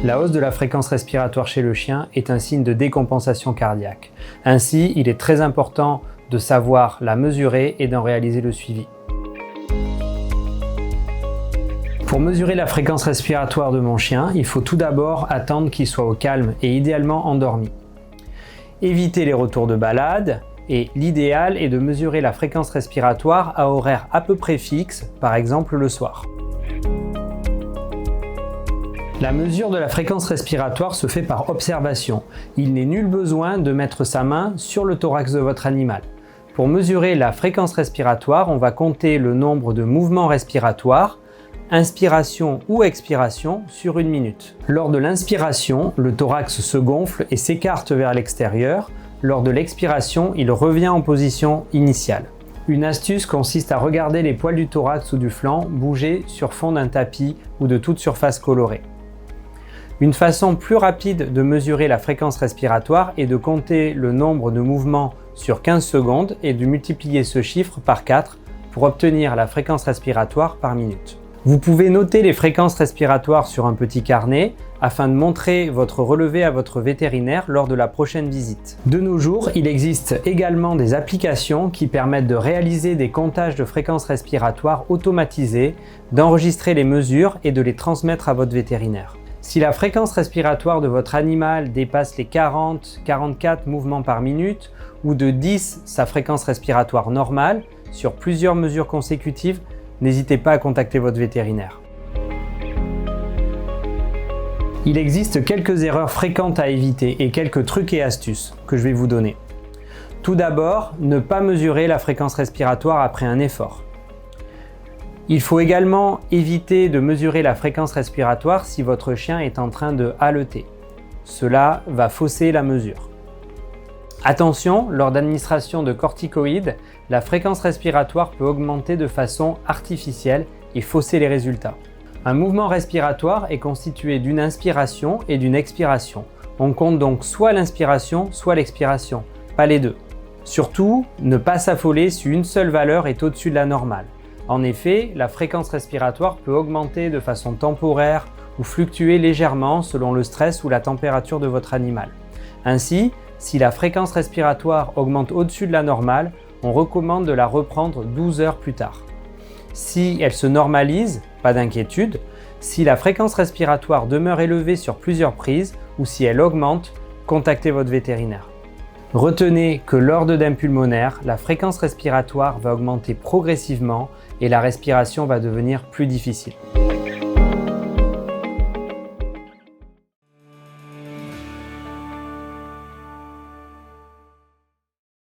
La hausse de la fréquence respiratoire chez le chien est un signe de décompensation cardiaque. Ainsi, il est très important de savoir la mesurer et d'en réaliser le suivi. Pour mesurer la fréquence respiratoire de mon chien, il faut tout d'abord attendre qu'il soit au calme et idéalement endormi. Évitez les retours de balade et l'idéal est de mesurer la fréquence respiratoire à horaire à peu près fixe, par exemple le soir. La mesure de la fréquence respiratoire se fait par observation. Il n'est nul besoin de mettre sa main sur le thorax de votre animal. Pour mesurer la fréquence respiratoire, on va compter le nombre de mouvements respiratoires, inspiration ou expiration sur 1 minute. Lors de l'inspiration, le thorax se gonfle et s'écarte vers l'extérieur. Lors de l'expiration, il revient en position initiale. Une astuce consiste à regarder les poils du thorax ou du flanc bouger sur fond d'un tapis ou de toute surface colorée. Une façon plus rapide de mesurer la fréquence respiratoire est de compter le nombre de mouvements sur 15 secondes et de multiplier ce chiffre par 4 pour obtenir la fréquence respiratoire par minute. Vous pouvez noter les fréquences respiratoires sur un petit carnet afin de montrer votre relevé à votre vétérinaire lors de la prochaine visite. De nos jours, il existe également des applications qui permettent de réaliser des comptages de fréquences respiratoires automatisés, d'enregistrer les mesures et de les transmettre à votre vétérinaire. Si la fréquence respiratoire de votre animal dépasse les 40-44 mouvements par minute ou de 10 sa fréquence respiratoire normale sur plusieurs mesures consécutives, n'hésitez pas à contacter votre vétérinaire. Il existe quelques erreurs fréquentes à éviter et quelques trucs et astuces que je vais vous donner. Tout d'abord, ne pas mesurer la fréquence respiratoire après un effort. Il faut également éviter de mesurer la fréquence respiratoire si votre chien est en train de haleter. Cela va fausser la mesure. Attention, lors d'administration de corticoïdes, la fréquence respiratoire peut augmenter de façon artificielle et fausser les résultats. Un mouvement respiratoire est constitué d'une inspiration et d'une expiration. On compte donc soit l'inspiration, soit l'expiration, pas les deux. Surtout, ne pas s'affoler si une seule valeur est au-dessus de la normale. En effet, la fréquence respiratoire peut augmenter de façon temporaire ou fluctuer légèrement selon le stress ou la température de votre animal. Ainsi, si la fréquence respiratoire augmente au-dessus de la normale, on recommande de la reprendre 12 heures plus tard. Si elle se normalise, pas d'inquiétude. Si la fréquence respiratoire demeure élevée sur plusieurs prises ou si elle augmente, contactez votre vétérinaire. Retenez que lors d'œdème pulmonaire, la fréquence respiratoire va augmenter progressivement et la respiration va devenir plus difficile.